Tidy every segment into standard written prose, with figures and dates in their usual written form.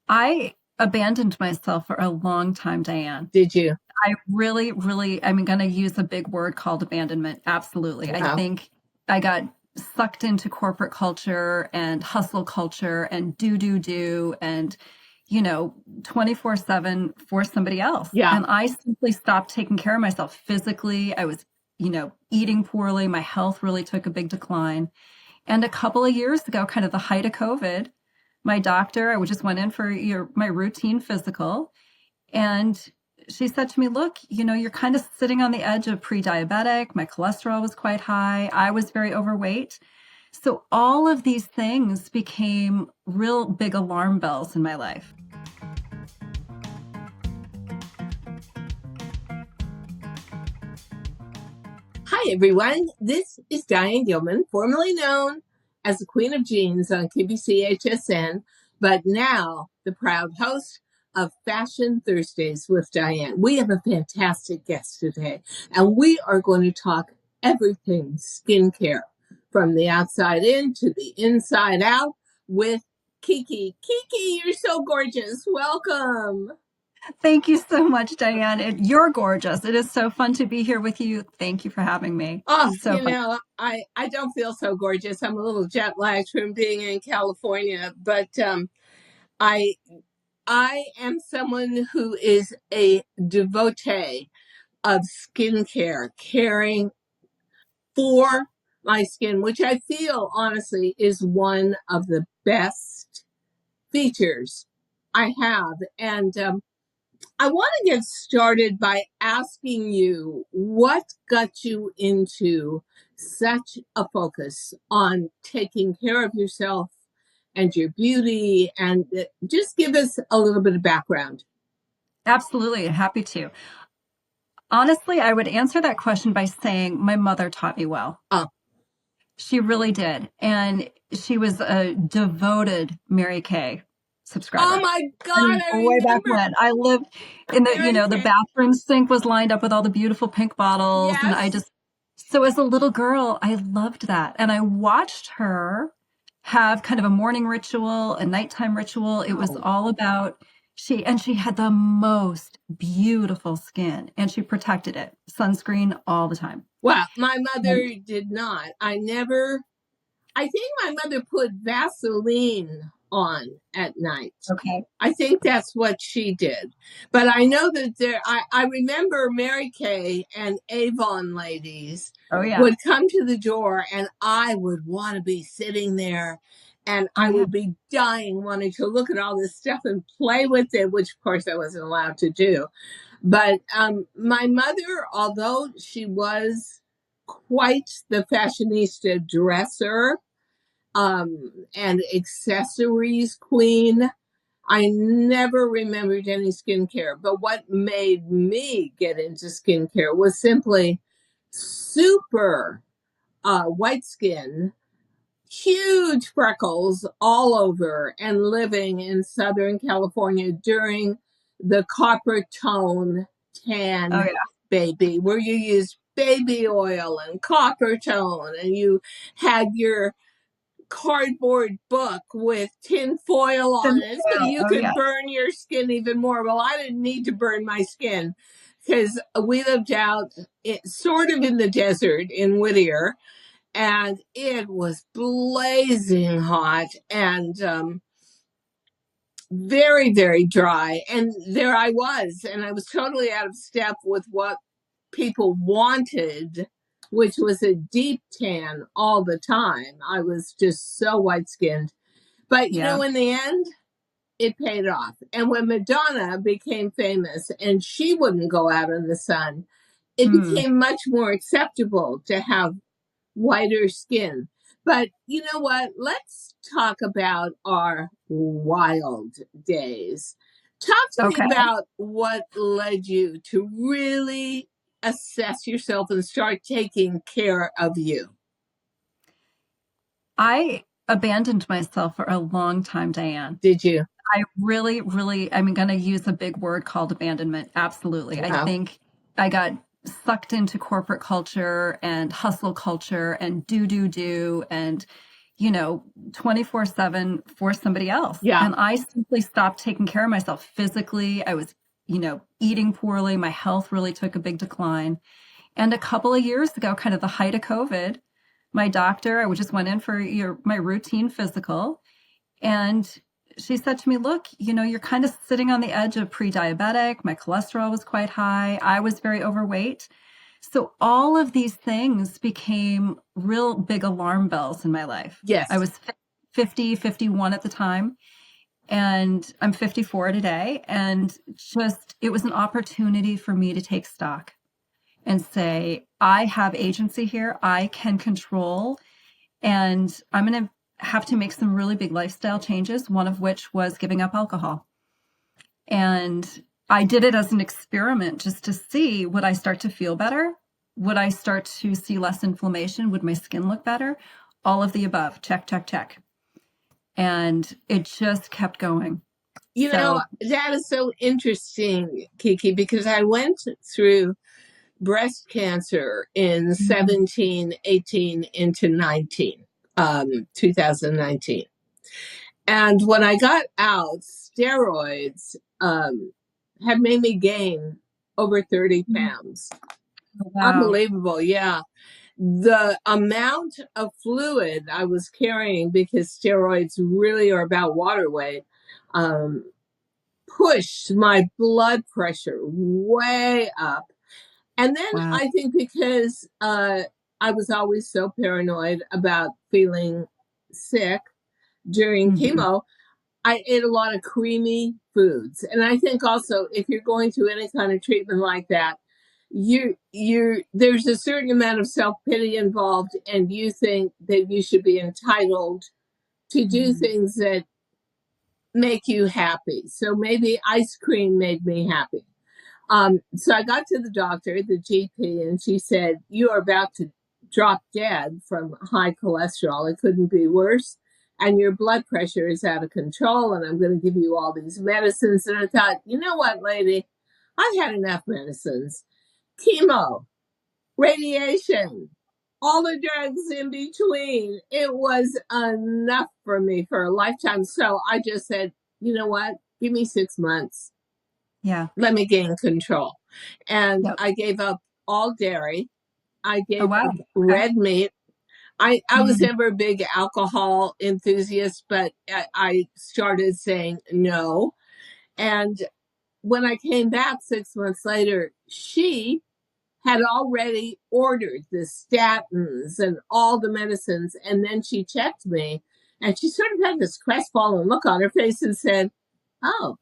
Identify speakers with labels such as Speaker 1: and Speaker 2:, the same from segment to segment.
Speaker 1: I abandoned myself for a long time, Diane.
Speaker 2: Did you?
Speaker 1: I really, really, I'm going to use a big word called abandonment. Absolutely. I
Speaker 2: Wow.
Speaker 1: think I got sucked into corporate culture and hustle culture and do and, 24/7 for somebody else.
Speaker 2: Yeah.
Speaker 1: And I simply stopped taking care of myself physically. I was, eating poorly. My health really took a big decline. And a couple of years ago, kind of the height of COVID, my doctor, I just went in for my routine physical, and she said to me, look, you're kind of sitting on the edge of pre-diabetic. My cholesterol was quite high. I was very overweight. So all of these things became real big alarm bells in my life.
Speaker 2: Hi, everyone. This is Diane Gilman, formerly known as the Queen of Jeans on KBCHSN, but now the proud host of Fashion Thursdays with Diane. We have a fantastic guest today, and we are going to talk everything skincare from the outside in to the inside out with Kiki. Kiki, you're so gorgeous. Welcome.
Speaker 1: Thank you so much, Diane. You're gorgeous. It is so fun to be here with you. Thank you for having me.
Speaker 2: Oh,
Speaker 1: So fun.
Speaker 2: I don't feel so gorgeous. I'm a little jet lagged from being in California, but I I am someone who is a devotee of skincare, caring for my skin, which I feel honestly is one of the best features I have. And I want to get started by asking you what got you into such a focus on taking care of yourself and your beauty, and just give us a little bit of background.
Speaker 1: Absolutely. Happy to. Honestly, I would answer that question by saying my mother taught me well.
Speaker 2: Oh,
Speaker 1: She really did. And she was a devoted Mary Kay
Speaker 2: oh
Speaker 1: subscriber.
Speaker 2: my God,
Speaker 1: And
Speaker 2: I
Speaker 1: way back
Speaker 2: remember
Speaker 1: when I lived in
Speaker 2: Mary
Speaker 1: the
Speaker 2: Kay.
Speaker 1: bathroom sink was lined up with all the beautiful pink bottles. And
Speaker 2: Yes.
Speaker 1: so as a little girl, I loved that. And I watched her have kind of a morning ritual, a nighttime ritual. It was
Speaker 2: Oh,
Speaker 1: all about she had the most beautiful skin and she protected it. Sunscreen all the time.
Speaker 2: well, my
Speaker 1: And
Speaker 2: mother did not. I think my mother put Vaseline on at night.
Speaker 1: okay.
Speaker 2: I think that's what she did. But I know that I remember Mary Kay and Avon ladies
Speaker 1: Oh yeah.
Speaker 2: would come to the door, and I would want to be sitting there, and
Speaker 1: Oh
Speaker 2: I
Speaker 1: yeah.
Speaker 2: would be dying wanting to look at all this stuff and play with it, which of course I wasn't allowed to do. But my mother, although she was quite the fashionista dresser, and accessories queen, I never remembered any skincare. But what made me get into skincare was simply super white skin, huge freckles all over, and living in Southern California during the copper tone
Speaker 1: Oh
Speaker 2: tan
Speaker 1: yeah.
Speaker 2: baby, where you used baby oil and copper tone, and you had your cardboard book with tin foil on it so you
Speaker 1: Oh
Speaker 2: could
Speaker 1: yeah.
Speaker 2: burn your skin even more. Well, I didn't need to burn my skin because we lived out sort of in the desert in Whittier, and it was blazing hot and very, very dry. And there I was, and I was totally out of step with what people wanted, which was a deep tan all the time. I was just so white skinned. But
Speaker 1: Yeah.
Speaker 2: in the end, it paid off. And when Madonna became famous and she wouldn't go out in the sun, it
Speaker 1: Hmm.
Speaker 2: became much more acceptable to have whiter skin. But you know what? Let's talk about our wild days. Talk to me
Speaker 1: Okay.
Speaker 2: about what led you to really assess yourself and start taking care of you.
Speaker 1: I abandoned myself for a long time, Diane.
Speaker 2: Did you?
Speaker 1: I really, really, I'm going to use a big word called abandonment. Absolutely. I
Speaker 2: Wow.
Speaker 1: think I got sucked into corporate culture and hustle culture and do and, 24/7 for somebody else.
Speaker 2: Yeah.
Speaker 1: And I simply stopped taking care of myself physically. I was, eating poorly. My health really took a big decline. And a couple of years ago, kind of the height of COVID, my doctor, I just went in for my routine physical. And she said to me, look, you're kind of sitting on the edge of pre-diabetic. My cholesterol was quite high. I was very overweight. So all of these things became real big alarm bells in my life. I
Speaker 2: Yes.
Speaker 1: was 50, 51 at the time, and I'm 54 today. And just, it was an opportunity for me to take stock and say, I have agency here. I can control, and I'm going to have to make some really big lifestyle changes, one of which was giving up alcohol. And I did it as an experiment just to see, would I start to feel better? Would I start to see less inflammation? Would my skin look better? All of the above. Check, check, check. And it just kept going.
Speaker 2: That is so interesting, Kiki, because I went through breast cancer in 17, 18 into 19, 2019. And when I got out, steroids had made me gain over 30 pounds.
Speaker 1: Wow.
Speaker 2: Unbelievable. Yeah. The amount of fluid I was carrying, because steroids really are about water weight, pushed my blood pressure way up. And then
Speaker 1: Wow.
Speaker 2: I think because I was always so paranoid about feeling sick during chemo, I ate a lot of creamy foods. And I think also, if you're going through any kind of treatment like that, there's a certain amount of self-pity involved, and you think that you should be entitled to do things that make you happy. So maybe ice cream made me happy. So I got to the doctor, the GP, and she said, you are about to drop dead from high cholesterol. It couldn't be worse. And your blood pressure is out of control. And I'm going to give you all these medicines. And I thought, you know what, lady? I've had enough medicines. Chemo, radiation, all the drugs in between. It was enough for me for a lifetime. So I just said, you know what? Give me 6 months.
Speaker 1: Yeah.
Speaker 2: Let me gain control. And
Speaker 1: Yep.
Speaker 2: I gave up all dairy. I gave
Speaker 1: Oh, wow.
Speaker 2: up red meat. I was
Speaker 1: Mhm.
Speaker 2: never a big alcohol enthusiast, but I started saying no. And when I came back 6 months later, she had already ordered the statins and all the medicines. And then she checked me, and she sort of had this crestfallen look on her face and said, oh,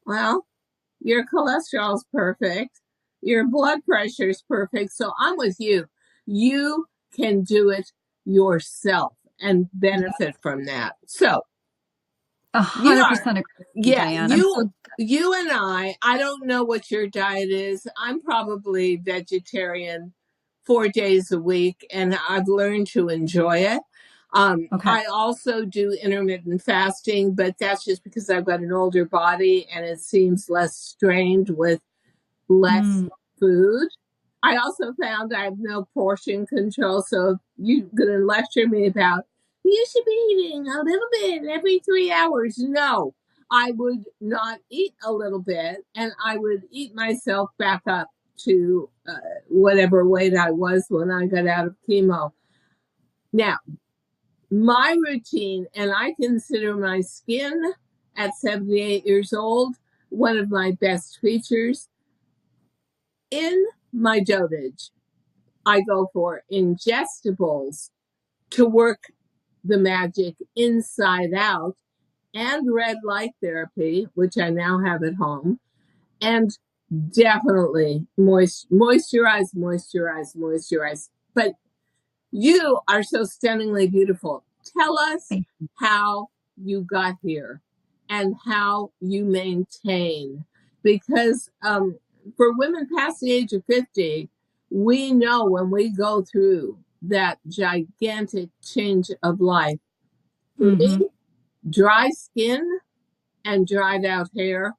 Speaker 2: well, your cholesterol's perfect. Your blood pressure's perfect. So I'm with you. You can do it yourself and benefit from that. So you are,
Speaker 1: 100% agree with you,
Speaker 2: yeah,
Speaker 1: Diane.
Speaker 2: you and I don't know what your diet is. I'm probably vegetarian 4 days a week, and I've learned to enjoy it.
Speaker 1: Okay.
Speaker 2: I also do intermittent fasting, but that's just because I've got an older body and it seems less strained with less
Speaker 1: Mm.
Speaker 2: food. I also found I have no portion control. So if you're going to lecture me about, you should be eating a little bit every 3 hours. No, I would not eat a little bit, and I would eat myself back up to whatever weight I was when I got out of chemo. Now, my routine, and I consider my skin at 78 years old one of my best features. In my dotage, I go for ingestibles to work the magic inside out, and red light therapy, which I now have at home, and definitely moisturize, moisturize, moisturize. But you are so stunningly beautiful. Tell us how you got here and how you maintain. Because for women past the age of 50, we know when we go through that gigantic change of life. For me, dry skin and dried out hair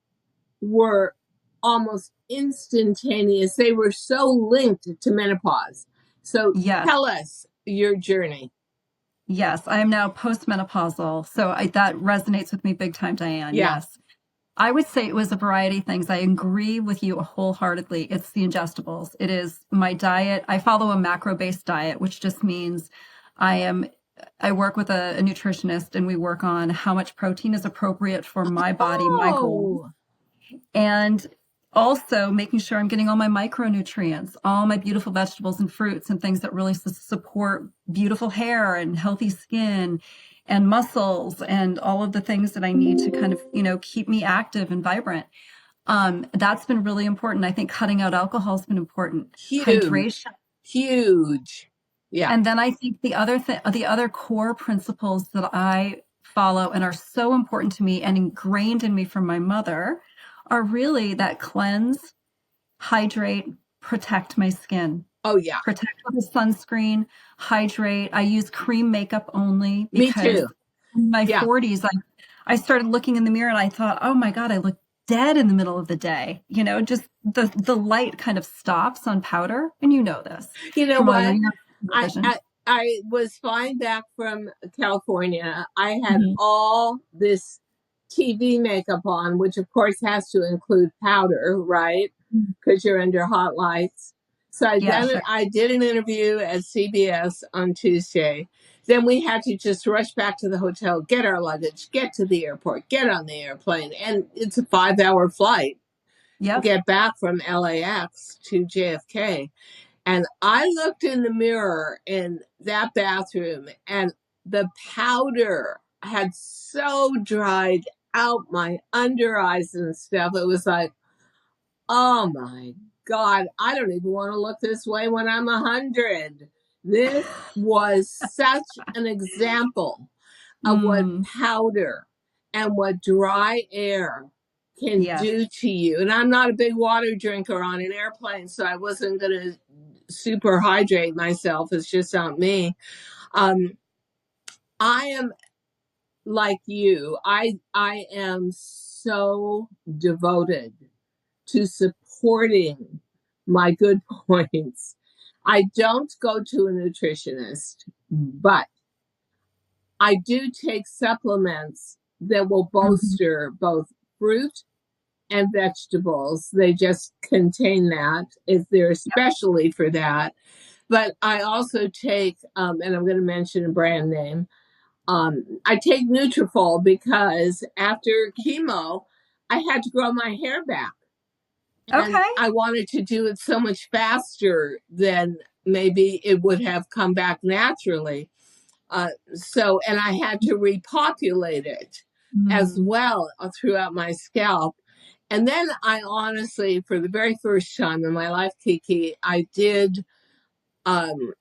Speaker 2: were almost instantaneous. They were so linked to menopause. So
Speaker 1: Yes.
Speaker 2: tell us your journey.
Speaker 1: Yes, I am now postmenopausal, so that resonates with me big time, Diane.
Speaker 2: Yeah.
Speaker 1: Yes. I would say it was a variety of things. I agree with you wholeheartedly. It's the ingestibles. It is my diet. I follow a macro-based diet, which just means I am I work with a nutritionist and we work on how much protein is appropriate for my body, my goals,
Speaker 2: Oh,
Speaker 1: and also making sure I'm getting all my micronutrients, all my beautiful vegetables and fruits and things that really support beautiful hair and healthy skin and muscles and all of the things that I need to kind of, keep me active and vibrant. That's been really important. I think cutting out alcohol has been important.
Speaker 2: huge,
Speaker 1: Hydration.
Speaker 2: huge. Yeah.
Speaker 1: And then I think the other core principles that I follow and are so important to me and ingrained in me from my mother are really that cleanse, hydrate, protect my skin,
Speaker 2: Oh, yeah.
Speaker 1: protect with sunscreen, hydrate. I use cream makeup only
Speaker 2: Me
Speaker 1: because
Speaker 2: too.
Speaker 1: in my
Speaker 2: Yeah.
Speaker 1: 40s, I started looking in the mirror and I thought, oh my God, I look dead in the middle of the day. Just the light kind of stops on powder. And you know this
Speaker 2: You know
Speaker 1: from all your
Speaker 2: what? I,
Speaker 1: vision.
Speaker 2: I I was flying back from California. I had
Speaker 1: Mhm.
Speaker 2: all this TV makeup on, which of course has to include powder, right? Because you're under hot lights. So
Speaker 1: Yeah, sure.
Speaker 2: I did an interview at CBS on Tuesday. Then we had to just rush back to the hotel, get our luggage, get to the airport, get on the airplane, and it's a 5-hour flight.
Speaker 1: Yep.
Speaker 2: Get back from LAX to JFK. And I looked in the mirror in that bathroom, and the powder had so dried out my under eyes and stuff. It was like, oh my God, I don't even want to look this way when I'm 100. This was such an example of what
Speaker 1: Mm,
Speaker 2: powder and what dry air can
Speaker 1: yes.
Speaker 2: do to you. And I'm not a big water drinker on an airplane, so I wasn't going to super hydrate myself. It's just not me. Um, I am like you. I am so devoted to supporting my good points. I don't go to a nutritionist, but I do take supplements that will
Speaker 1: Mhm.
Speaker 2: bolster both fruit and vegetables. They just contain that if they're especially for that. But I also take, and I'm going to mention a brand name. I take Nutrafol because after chemo, I had to grow my hair back, and
Speaker 1: Okay.
Speaker 2: I wanted to do it so much faster than maybe it would have come back naturally. And I had to repopulate it as
Speaker 1: Mm.
Speaker 2: well throughout my scalp. And then I honestly, for the very first time in my life, Kiki, I did um,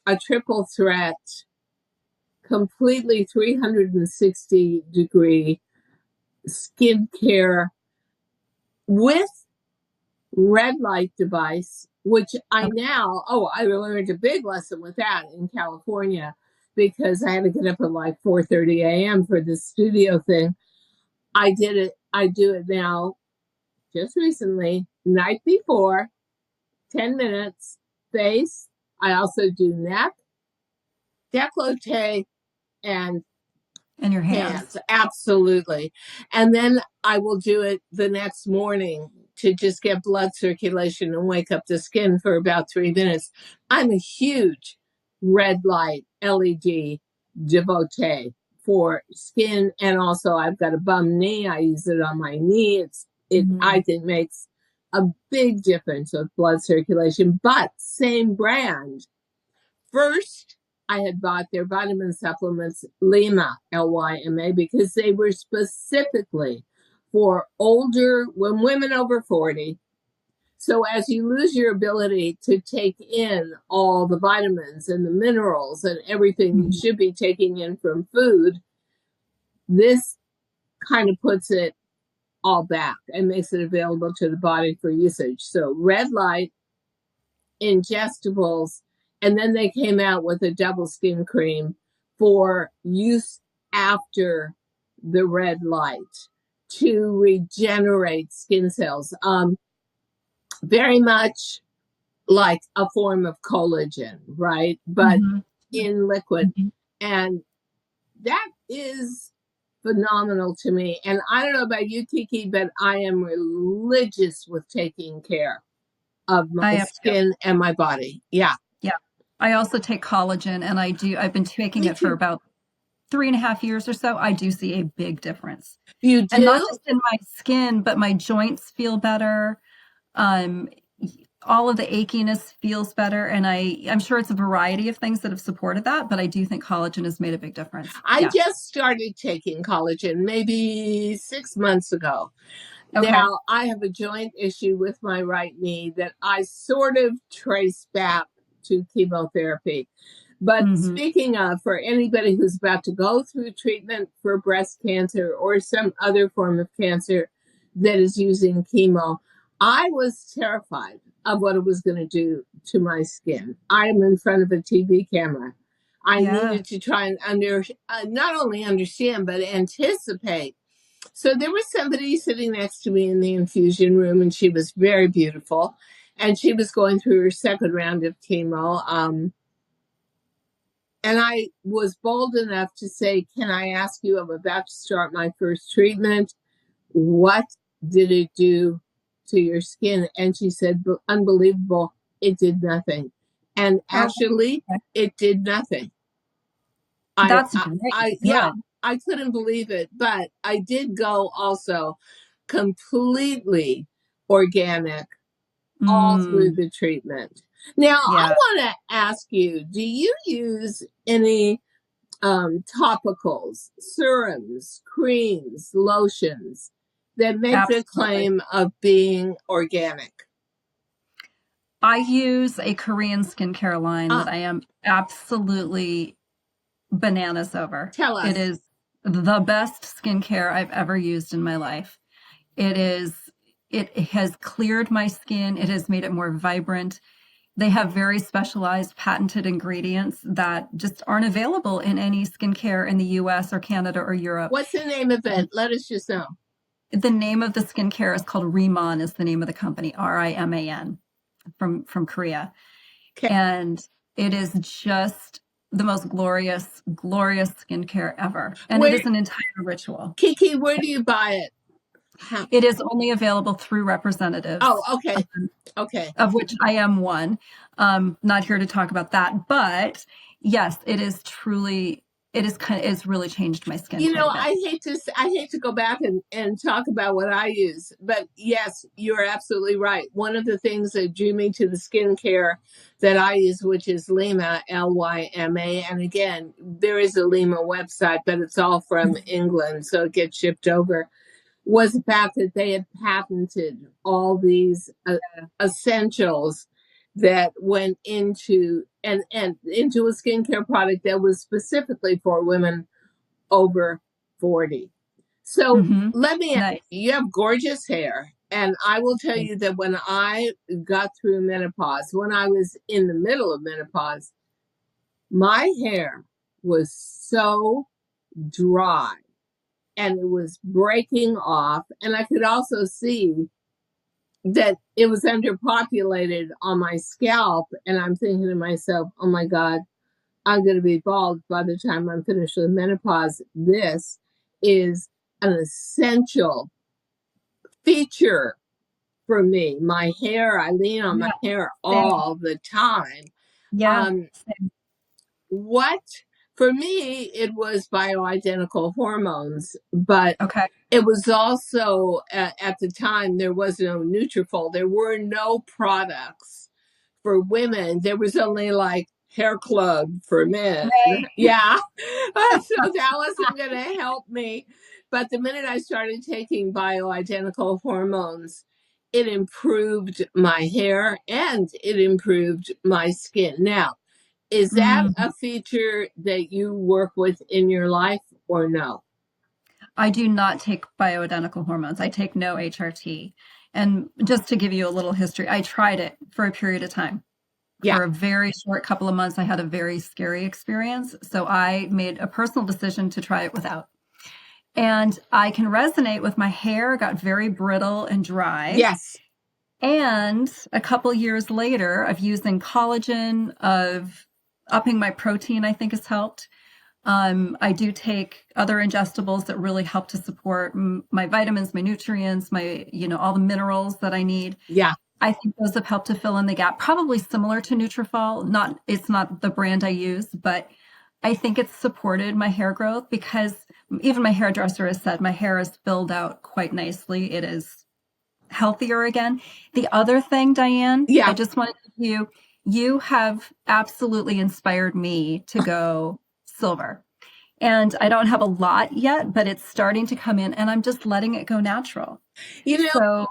Speaker 2: a triple threat, completely 360-degree skincare with red light device, which
Speaker 1: Okay.
Speaker 2: I learned a big lesson with that in California because I had to get up at like 4:30 a.m. for this studio thing. I did it. I do it now just recently, night before, 10 minutes, face. I also do neck, décolleté, and
Speaker 1: And your
Speaker 2: hands,
Speaker 1: hands.
Speaker 2: absolutely. And then I will do it the next morning to just get blood circulation and wake up the skin for about 3 minutes. I'm a huge red light LED devotee for skin, and also I've got a bum knee. I use it on my knee. It I
Speaker 1: Mhm.
Speaker 2: think makes a big difference with blood circulation, but same brand. First, I had bought their vitamin supplements, Lima, Lyma, because they were specifically for when women over 40. So as you lose your ability to take in all the vitamins and the minerals and everything you
Speaker 1: Mhm.
Speaker 2: should be taking in from food, this kind of puts it all back and makes it available to the body for usage. So red light, ingestibles, and then they came out with a double skin cream for use after the red light to regenerate skin cells. Very much like a form of collagen, right? But
Speaker 1: Mhm.
Speaker 2: in liquid.
Speaker 1: Mhm.
Speaker 2: And that is phenomenal to me. And I don't know about you, Kiki, but I am religious with taking care of
Speaker 1: I
Speaker 2: my
Speaker 1: am too.
Speaker 2: skin and my body. Yeah,
Speaker 1: Yeah. I also take collagen and I've been taking
Speaker 2: me
Speaker 1: it for
Speaker 2: too.
Speaker 1: about 3.5 years or so. I do see a big difference.
Speaker 2: You
Speaker 1: And not
Speaker 2: do?
Speaker 1: just in my skin, but my joints feel better. Um, all of the achiness feels better. And I'm sure it's a variety of things that have supported that, but I do think collagen has made a big difference.
Speaker 2: I
Speaker 1: Yeah.
Speaker 2: just started taking collagen maybe 6 months ago.
Speaker 1: Okay.
Speaker 2: Now, I have a joint issue with my right knee that I sort of trace back to chemotherapy. But
Speaker 1: Hmm.
Speaker 2: speaking of, for anybody who's about to go through treatment for breast cancer or some other form of cancer that is using chemo, I was terrified of what it was going to do to my skin. I'm in front of a TV camera. I
Speaker 1: Yeah.
Speaker 2: needed to try and not only understand, but anticipate. So there was somebody sitting next to me in the infusion room, and she was very beautiful. And she was going through her second round of chemo. And I was bold enough to say, "Can I ask you? I'm about to start my first treatment. What did it do to your skin?" And she said, "Unbelievable. It did nothing." And
Speaker 1: Oh,
Speaker 2: actually,
Speaker 1: okay.
Speaker 2: it did nothing. I,
Speaker 1: That's
Speaker 2: I,
Speaker 1: great.
Speaker 2: yeah,
Speaker 1: Good.
Speaker 2: I couldn't believe it. But I did go also completely organic all through
Speaker 1: Mm,
Speaker 2: the treatment. Now, I
Speaker 1: yeah,
Speaker 2: want to ask you, do you use any topicals, serums, creams, lotions that make the
Speaker 1: absolutely.
Speaker 2: claim of being organic?
Speaker 1: I use a Korean skincare line that
Speaker 2: Ah,
Speaker 1: I am absolutely bananas over.
Speaker 2: tell
Speaker 1: It
Speaker 2: us.
Speaker 1: is the best skincare I've ever used in my life. It is, it has cleared my skin. It has made it more vibrant. They have very specialized patented ingredients that just aren't available in any skincare in the US or Canada or Europe.
Speaker 2: What's the name of it?
Speaker 1: And
Speaker 2: Let us just know.
Speaker 1: the name of the skincare is called Riman is the name of the company, Riman from Korea.
Speaker 2: Okay.
Speaker 1: And it is just the most glorious, glorious skincare ever. And it
Speaker 2: Where,
Speaker 1: is an entire ritual.
Speaker 2: Kiki, where do you buy it? Huh.
Speaker 1: It is only available through
Speaker 2: Oh,
Speaker 1: representatives,
Speaker 2: okay. Okay.
Speaker 1: of which I am one. Not here to talk about that, but yes, it is truly, it's really changed my skin
Speaker 2: You
Speaker 1: quite
Speaker 2: know,
Speaker 1: a bit.
Speaker 2: I hate to go back and talk about what I use, but yes, you're absolutely right. One of the things that drew me to the skincare that I use, which is Lima, Lyma, and again, there is a Lima website, but it's all from England, so it gets shipped over, was the fact that they had patented all these essentials that went into and into a skincare product that was specifically for women over 40. So
Speaker 1: Hmm.
Speaker 2: let me ask
Speaker 1: Nice.
Speaker 2: you, you have gorgeous hair. And I will tell you that when I got through menopause, when I was in the middle of menopause, my hair was so dry and it was breaking off. And I could also see that it was underpopulated on my scalp. And I'm thinking to myself, oh my God, I'm going to be bald by the time I'm finished with menopause. This is an essential feature for me. My hair, I lean on my
Speaker 1: Yeah.
Speaker 2: hair
Speaker 1: Same.
Speaker 2: all the time.
Speaker 1: Yeah.
Speaker 2: Um,
Speaker 1: Same.
Speaker 2: what for me, it was bioidentical hormones, but
Speaker 1: Okay.
Speaker 2: it was also at the time there was no Nutrafol. There were no products for women. There was only like hair club for men.
Speaker 1: Right.
Speaker 2: Yeah. So that wasn't going to help me. But the minute I started taking bioidentical hormones, it improved my hair and it improved my skin. Now, is that
Speaker 1: Mm.
Speaker 2: a feature that you work with in your life or no?
Speaker 1: I do not take bioidentical hormones. I take no HRT. And just to give you a little history, I tried it for a period of time.
Speaker 2: Yeah.
Speaker 1: For a very short couple of months, I had a very scary experience. So I made a personal decision to try it without. And I can resonate with my hair, got very brittle and dry.
Speaker 2: Yes.
Speaker 1: And a couple years later of using collagen, of upping my protein, I think has helped. I do take other ingestibles that really help to support my vitamins, my nutrients, my, all the minerals that I need.
Speaker 2: Yeah.
Speaker 1: I think those have helped to fill in the gap, probably similar to Nutrafol. It's not the brand I use, but I think it's supported my hair growth because even my hairdresser has said my hair is filled out quite nicely. It is healthier again. The other thing, Diane, I
Speaker 2: Yeah.
Speaker 1: just wanted to you have absolutely inspired me to go silver. And I don't have a lot yet, but it's starting to come in and I'm just letting it go natural.
Speaker 2: You know,
Speaker 1: So,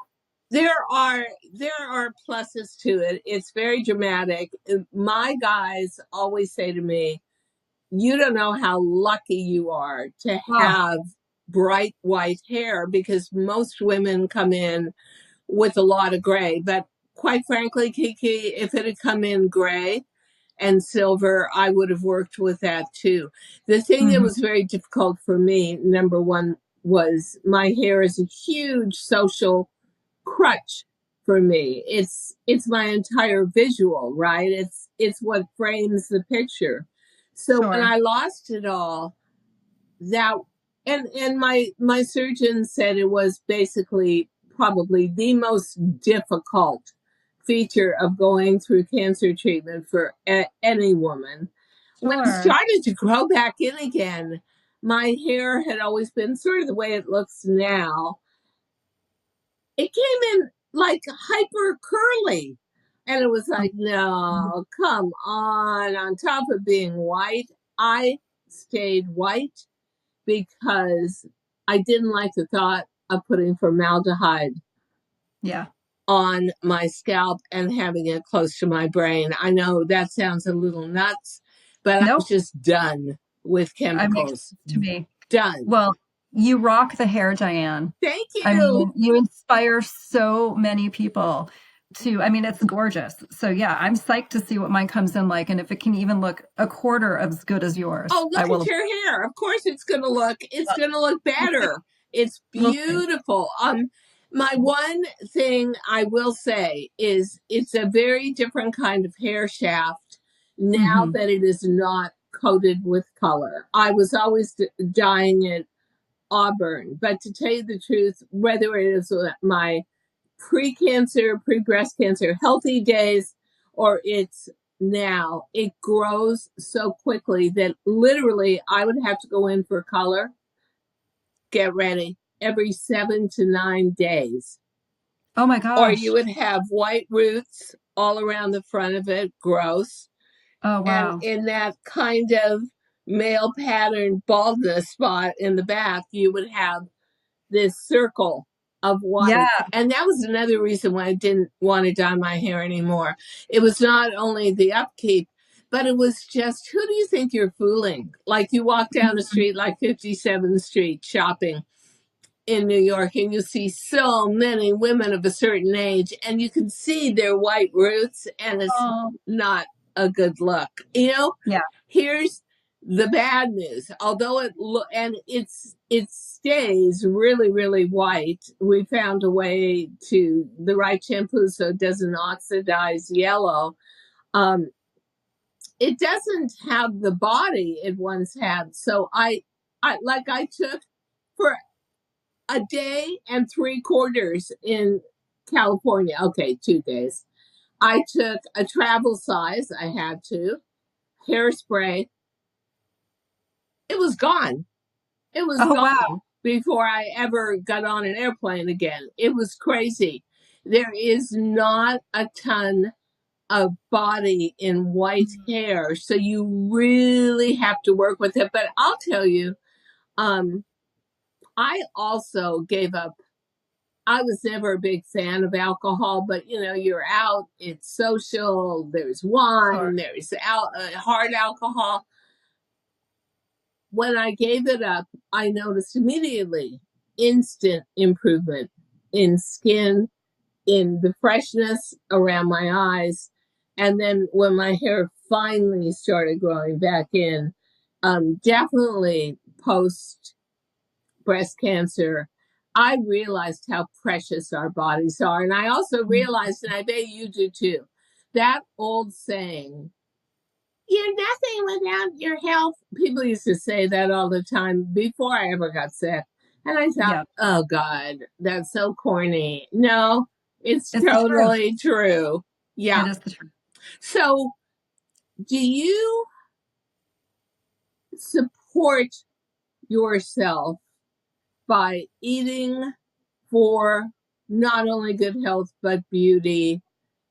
Speaker 2: there are pluses to it. It's very dramatic. My guys always say to me, "You don't know how lucky you are to
Speaker 1: oh,
Speaker 2: have bright white hair," because most women come in with a lot of gray. But quite frankly, Kiki, if it had come in gray and silver, I would have worked with that too. The thing that
Speaker 1: mhm,
Speaker 2: was very difficult for me, number one, was my hair is a huge social crutch for me. It's my entire visual, right? It's what frames the picture. So when
Speaker 1: sure,
Speaker 2: I lost it all, that and my surgeon said it was basically probably the most difficult feature of going through cancer treatment for any woman. When it
Speaker 1: sure.
Speaker 2: started to grow back in again, my hair had always been sort of the way it looks now. It came in like hyper curly. And it was
Speaker 1: Oh,
Speaker 2: like, no, come on. On top of being white, I stayed white because I didn't like the thought of putting formaldehyde
Speaker 1: yeah.
Speaker 2: on my scalp and having it close to my brain. I know that sounds a little nuts, but I was
Speaker 1: Nope.
Speaker 2: just done with
Speaker 1: It makes
Speaker 2: chemicals.
Speaker 1: sense to me.
Speaker 2: Done.
Speaker 1: Well, you rock the hair, Diane.
Speaker 2: Thank
Speaker 1: I
Speaker 2: you.
Speaker 1: mean, you inspire so many people I mean, it's gorgeous. So yeah, I'm psyched to see what mine comes in like. And if it can even look a quarter as good as yours,
Speaker 2: Oh, look
Speaker 1: I
Speaker 2: at
Speaker 1: will.
Speaker 2: your hair. Of course it's going to look
Speaker 1: We'll see.
Speaker 2: better. It's
Speaker 1: We'll see.
Speaker 2: beautiful. My one thing I will say is it's a very different kind of hair shaft now
Speaker 1: Hmm.
Speaker 2: that it is not coated with color. I was always dyeing it auburn, but to tell you the truth, whether it is my pre-cancer, pre-breast cancer, healthy days, or it's now, it grows so quickly that literally I would have to go in for color, get ready, every 7 to 9 days.
Speaker 1: Oh my
Speaker 2: Or you
Speaker 1: gosh.
Speaker 2: would have white roots all around the front of it, gross.
Speaker 1: Oh
Speaker 2: And
Speaker 1: wow.
Speaker 2: in that kind of male pattern baldness spot in the back, you would have this circle of white.
Speaker 1: Yeah.
Speaker 2: And that was another reason why I didn't want to dye my hair anymore. It was not only the upkeep, but it was just who do you think you're fooling? Like you walk down the street, like 57th Street shopping in New York, and you see so many women of a certain age, and you can see their white roots, and it's
Speaker 1: Oh
Speaker 2: not a good look. You know,
Speaker 1: yeah.
Speaker 2: here's the bad news. Although it stays really white, we found a way to the right shampoo so it doesn't oxidize yellow. Um, it doesn't have the body it once had. So I took for a day and 3/4 in California. Okay, 2 days. I took a travel size. I had to hairspray. It was gone. It was
Speaker 1: Oh wow.
Speaker 2: gone before I ever got on an airplane again. It was crazy. There is not a ton of body in white hair, so you really have to work with it. But I'll tell you, um, I also gave up. I was never a big fan of alcohol, but you know, you're out, it's social, there's
Speaker 1: Sure.
Speaker 2: wine, there's hard alcohol. When I gave it up, I noticed immediately instant improvement in skin, in the freshness around my eyes. And then when my hair finally started growing back in, definitely post breast cancer, I realized how precious our bodies are. And I also realized, and I bet you do too, that old saying, You're nothing without your health. People used to say that all the time before I ever got sick. And I thought,
Speaker 1: Yeah,
Speaker 2: oh God, that's so corny. No, it's
Speaker 1: it's the truth.
Speaker 2: totally true.
Speaker 1: It
Speaker 2: Yeah.
Speaker 1: is the truth.
Speaker 2: So, do you support yourself by eating for not only good health, but beauty,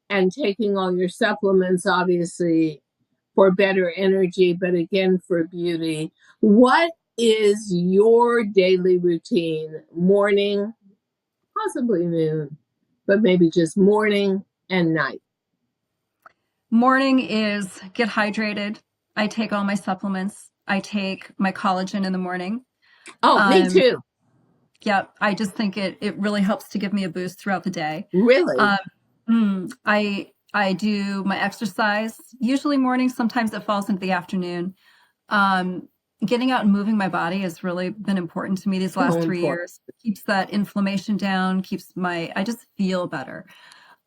Speaker 2: and taking all your supplements, obviously, for better energy, but again, for beauty? What is your daily routine? Morning, possibly noon, but maybe just morning and night.
Speaker 1: Morning is get hydrated. I take all my supplements. I take my collagen in the morning.
Speaker 2: Oh, me
Speaker 1: Um,
Speaker 2: too.
Speaker 1: yeah, I just think it really helps to give me a boost throughout the day.
Speaker 2: Really?
Speaker 1: Um, I do my exercise usually morning. Sometimes it falls into the afternoon. Um, Getting out and moving my body has really been important to me these
Speaker 2: So
Speaker 1: last three
Speaker 2: important.
Speaker 1: years. It keeps that inflammation down, I just feel better.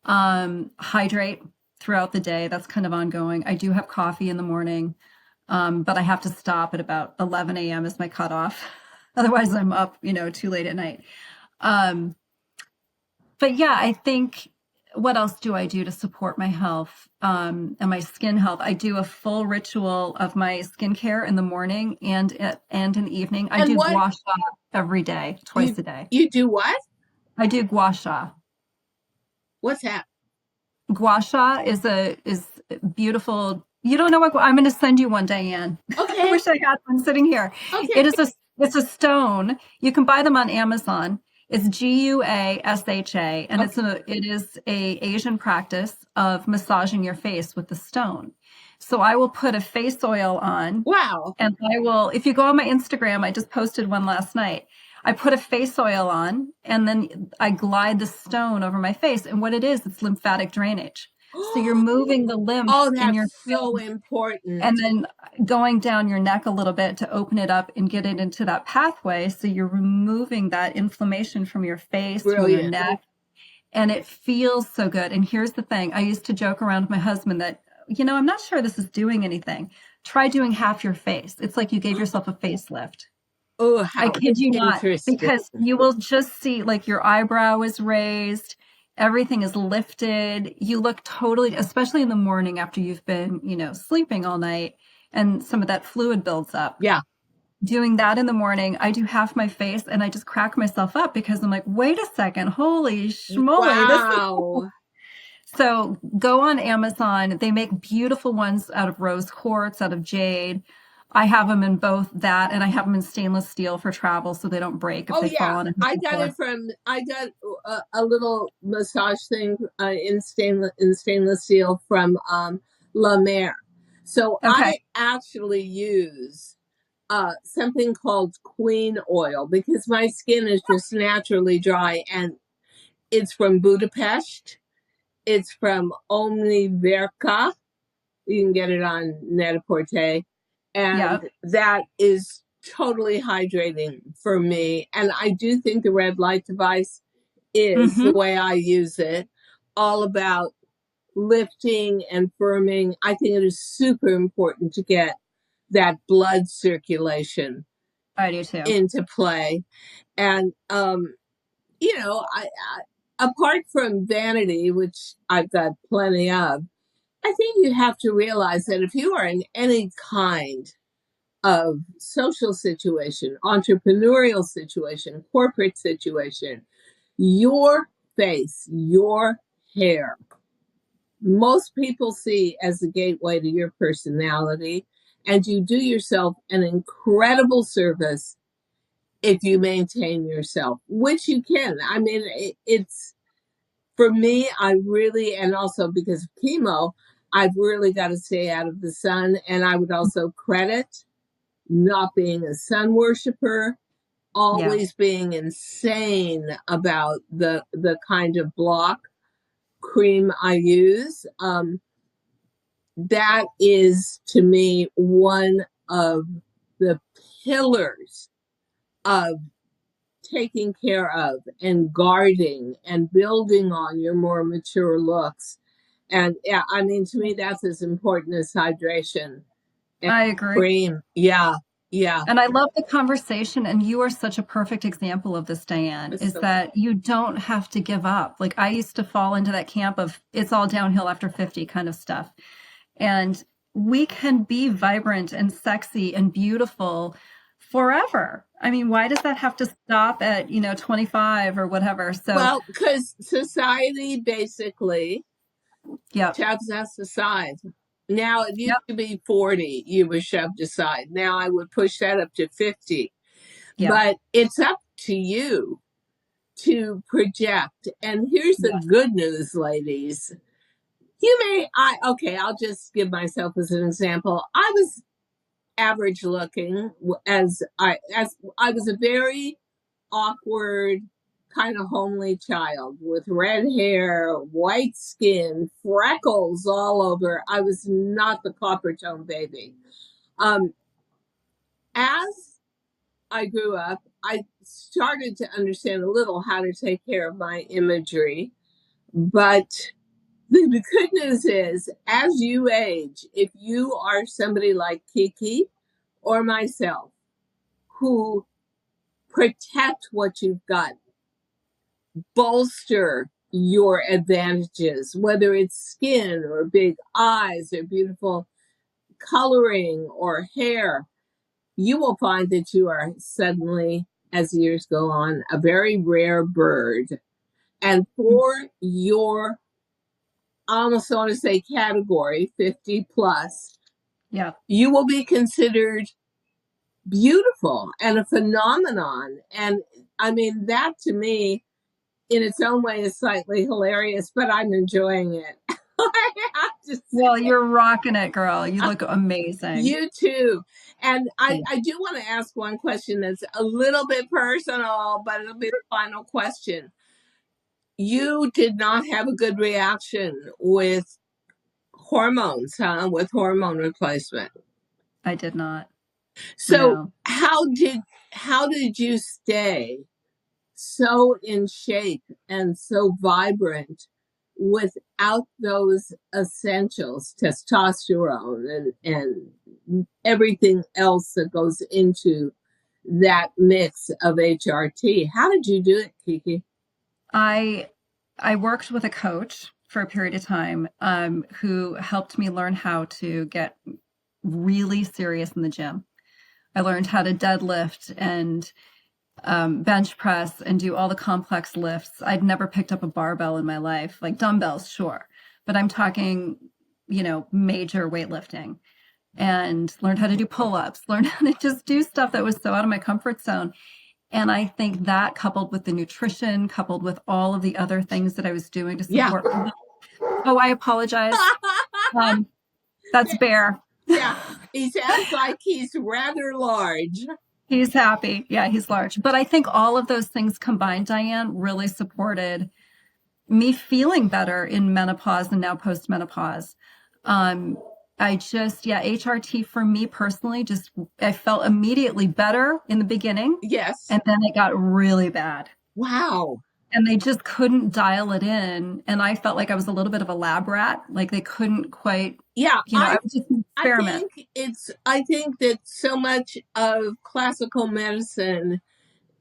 Speaker 1: Hydrate throughout the day. That's kind of ongoing. I do have coffee in the morning, but I have to stop at about 11 a.m. is my cutoff. Otherwise, I'm up, too late at night. Um, but yeah, I think what else do I do to support my health and my skin health? I do a full ritual of my skincare in the morning and in the evening. I
Speaker 2: And
Speaker 1: do
Speaker 2: what
Speaker 1: gua sha every day, twice
Speaker 2: you
Speaker 1: a day.
Speaker 2: you do what?
Speaker 1: I do gua sha.
Speaker 2: What's that?
Speaker 1: Gua sha is beautiful. You don't know what I'm going to send you one, Diane. I
Speaker 2: Okay.
Speaker 1: wish I had one sitting here.
Speaker 2: Okay.
Speaker 1: It is a it's a stone. You can buy them on Amazon. It's Guasha, and
Speaker 2: Okay.
Speaker 1: it is a Asian practice of massaging your face with the stone. So I will put a face oil on,
Speaker 2: Wow.
Speaker 1: and I will, if you go on my Instagram, I just posted one last night. I put a face oil on and then I glide the stone over my face. And what it is, it's lymphatic drainage. So you're moving the lymph
Speaker 2: Oh,
Speaker 1: in your
Speaker 2: that's so
Speaker 1: face and
Speaker 2: important.
Speaker 1: then going down your neck a little bit to open it up and get it into that pathway. So you're removing that inflammation from your face, from your
Speaker 2: Brilliant.
Speaker 1: neck, and it feels so good. And here's the thing, I used to joke around with my husband that, I'm not sure this is doing anything. Try doing half your face. It's like you gave yourself a facelift.
Speaker 2: Oh,
Speaker 1: I
Speaker 2: how
Speaker 1: kid you not,
Speaker 2: interesting.
Speaker 1: because you will just see like your eyebrow is raised, everything is lifted. You look totally, especially in the morning after you've been, sleeping all night and some of that fluid builds up.
Speaker 2: Yeah.
Speaker 1: Doing that in the morning, I do half my face and I just crack myself up because I'm like, wait a second, holy schmoly, this is
Speaker 2: Wow.
Speaker 1: so go on Amazon. They make beautiful ones out of rose quartz, out of jade. I have them in both that and I have them in stainless steel for travel so they don't break if
Speaker 2: Oh
Speaker 1: they
Speaker 2: yeah,
Speaker 1: fall on a
Speaker 2: I
Speaker 1: hidden
Speaker 2: got
Speaker 1: floor.
Speaker 2: it from. I got a little massage thing in stainless steel from La Mer. So
Speaker 1: Okay.
Speaker 2: I actually use something called Queen Oil because my skin is just naturally dry, and it's from Budapest. It's from Omniverca. You can get it on Net-a-Porter,
Speaker 1: Yeah.
Speaker 2: and that is totally hydrating for me. And I do think the red light device is the
Speaker 1: Mm-hmm.
Speaker 2: way I use it, all about lifting and firming. I think it is super important to get that blood circulation
Speaker 1: I do too.
Speaker 2: into play. And apart from vanity, which I've got plenty of, I think you have to realize that if you are in any kind of social situation, entrepreneurial situation, corporate situation, your face, your hair, most people see as the gateway to your personality. And you do yourself an incredible service if you maintain yourself, which you can. I mean, it's for me, I really, and also because of chemo, I've really got to stay out of the sun. And I would also credit not being a sun worshiper,
Speaker 1: Yeah.
Speaker 2: always being insane about the kind of block cream I use. That is to me one of the pillars of taking care of and guarding and building on your more mature looks. And yeah, I mean, to me, that's as important as hydration and
Speaker 1: I agree.
Speaker 2: cream. Yeah, yeah.
Speaker 1: And I love the conversation. And you are such a perfect example of this, Diane,
Speaker 2: It's
Speaker 1: is
Speaker 2: so
Speaker 1: that you don't have to give up. Like I used to fall into that camp of it's all downhill after 50 kind of stuff. And we can be vibrant and sexy and beautiful forever. I mean, why does that have to stop at, 25 or whatever? So,
Speaker 2: well, because society basically
Speaker 1: yep,
Speaker 2: shoves us aside. Now, it used
Speaker 1: yep,
Speaker 2: to be 40, you were shoved aside. Now I would push that up to 50.
Speaker 1: yep,
Speaker 2: But it's up to you to project. And here's the
Speaker 1: yes,
Speaker 2: good news, ladies. I'll just give myself as an example. I was average looking as I was a very awkward, kind of homely child with red hair, white skin, freckles all over. I was not the copper tone baby. Um, as I grew up, I started to understand a little how to take care of my imagery. But the good news is, as you age, if you are somebody like Kiki or myself who protect what you've got, bolster your advantages, whether it's skin or big eyes or beautiful coloring or hair, you will find that you are suddenly, as years go on, a very rare bird. And for your, I almost want to say category, 50 plus,
Speaker 1: yep.
Speaker 2: you will be considered beautiful and a phenomenon. And I mean, that to me, in its own way, is slightly hilarious, but I'm enjoying it. I have to
Speaker 1: Well,
Speaker 2: say,
Speaker 1: you're rocking it, girl. You look amazing.
Speaker 2: you too. And
Speaker 1: Thank
Speaker 2: I do want to ask one question that's a little bit personal, but it'll be the final question. You did not have a good reaction with hormones, huh? With hormone replacement.
Speaker 1: I did not.
Speaker 2: So
Speaker 1: No.
Speaker 2: how did you stay so in shape and so vibrant without those essentials, testosterone and everything else that goes into that mix of HRT? How did you do it, Kiki?
Speaker 1: I I worked with a coach for a period of time, who helped me learn how to get really serious in the gym. I learned how to deadlift and bench press and do all the complex lifts. I'd never picked up a barbell in my life, like dumbbells, sure, but I'm talking, major weightlifting, and learned how to do pull-ups, learned how to just do stuff that was so out of my comfort zone. And I think that coupled with the nutrition, coupled with all of the other things that I was doing to
Speaker 2: Yeah.
Speaker 1: support. Oh, I apologize. Um, that's Bear.
Speaker 2: Yeah. He sounds like he's rather large.
Speaker 1: He's happy. Yeah, he's large. But I think all of those things combined, Diane, really supported me feeling better in menopause and now postmenopause. Um, HRT for me personally, I felt immediately better in the beginning,
Speaker 2: Yes.
Speaker 1: and then it got really bad.
Speaker 2: Wow.
Speaker 1: And they just couldn't dial it in. And I felt like I was a little bit of a lab rat. Like they couldn't quite,
Speaker 2: Yeah,
Speaker 1: I was just an experiment.
Speaker 2: I think that so much of classical medicine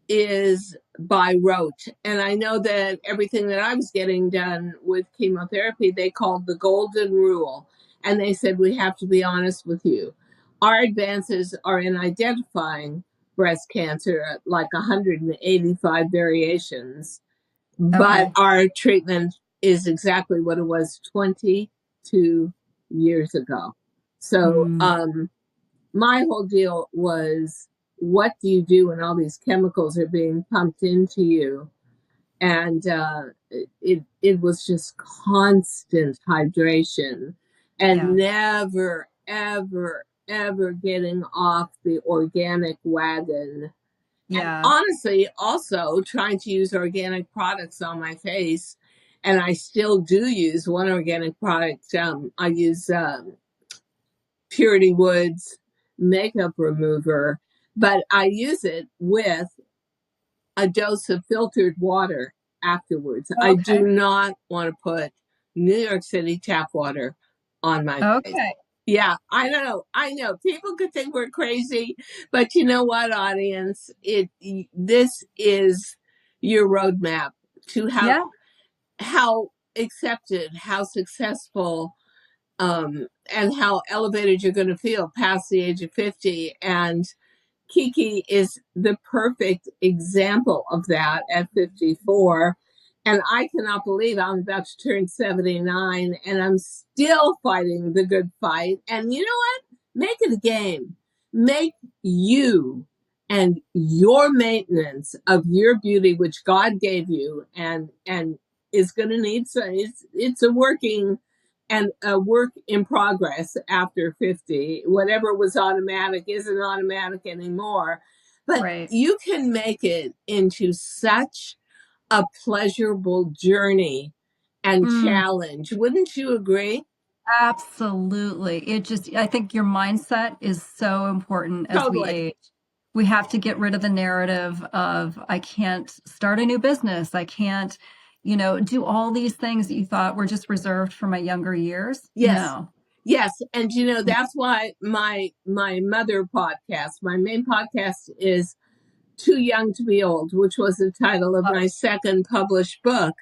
Speaker 2: is by rote. And I know that everything that I was getting done with chemotherapy, they called the golden rule. And they said, we have to be honest with you. Our advances are in identifying breast cancer at like 185 variations, but
Speaker 1: Okay.
Speaker 2: our treatment is exactly what it was 22 years ago. So,
Speaker 1: Mm,
Speaker 2: my whole deal was, what do you do when all these chemicals are being pumped into you? And it was just constant hydration and
Speaker 1: yeah.
Speaker 2: never, ever, ever getting off the organic wagon. And
Speaker 1: Yeah.
Speaker 2: honestly, also trying to use organic products on my face. And I still do use one organic product. I use Purity Woods makeup remover, but I use it with a dose of filtered water afterwards. I do
Speaker 1: Okay.
Speaker 2: not want to put New York City tap water on my face.
Speaker 1: Okay.
Speaker 2: Yeah, I know. I know. People could think we're crazy, but you know what, audience? This is your roadmap to
Speaker 1: Yeah.
Speaker 2: how accepted, how successful, and how elevated you're going to feel past the age of 50. And Kiki is the perfect example of that at 54. And I cannot believe I'm about to turn 79 and I'm still fighting the good fight. And you know what? Make it a game. Make you and your maintenance of your beauty, which God gave you and is going to need, so it's a working and a work in progress after 50. Whatever was automatic isn't automatic anymore. But
Speaker 1: Right.
Speaker 2: you can make it into such a pleasurable journey and
Speaker 1: Mm,
Speaker 2: challenge. Wouldn't you agree?
Speaker 1: absolutely. I think your mindset is so important as we
Speaker 2: Totally.
Speaker 1: age. We have to get rid of the narrative of, I can't start a new business. I can't, do all these things that you thought were just reserved for my younger years.
Speaker 2: Yes.
Speaker 1: No.
Speaker 2: Yes. And that's why my mother podcast, my main podcast is Too Young to Be Old, which was the title of my second published book.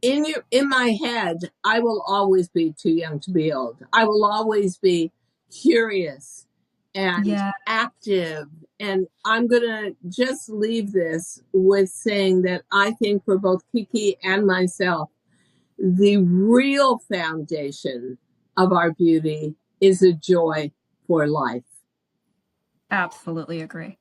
Speaker 2: In my head, I will always be too young to be old. I will always be curious and
Speaker 1: Yeah,
Speaker 2: active. And I'm going to just leave this with saying that I think for both Kiki and myself, the real foundation of our beauty is a joy for life.
Speaker 1: absolutely agree.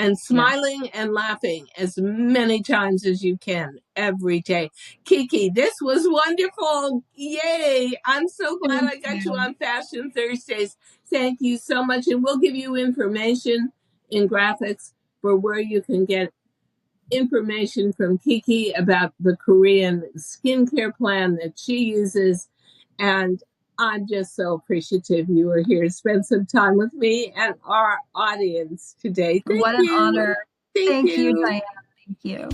Speaker 2: And
Speaker 1: Yeah.
Speaker 2: smiling and laughing as many times as you can every day. Kiki, this was wonderful. Yay. I'm so glad
Speaker 1: Thank
Speaker 2: I got you
Speaker 1: you.
Speaker 2: on Fashion Thursdays. Thank you so much. And we'll give you information in graphics for where you can get information from Kiki about the Korean skincare plan that she uses. And I'm just so appreciative you were here to spend some time with me and our audience today. Thank
Speaker 1: What an
Speaker 2: you.
Speaker 1: honor.
Speaker 2: Thank
Speaker 1: Thank you,
Speaker 2: you.
Speaker 1: Diane. Thank you.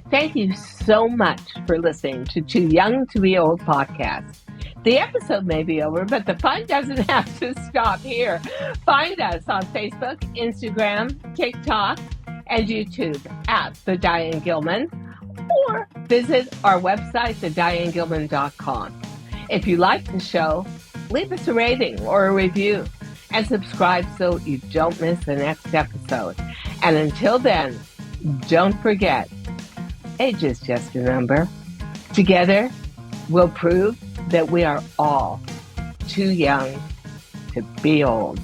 Speaker 2: Thank you so much for listening to Too Young to Be Old podcast. The episode may be over, but the fun doesn't have to stop here. Find us on Facebook, Instagram, TikTok, and YouTube at The Diane Gilman, or visit our website, thedianegilman.com. If you like the show, leave us a rating or a review and subscribe so you don't miss the next episode. And until then, don't forget, age is just a number. Together, we'll prove that we are all too young to be old.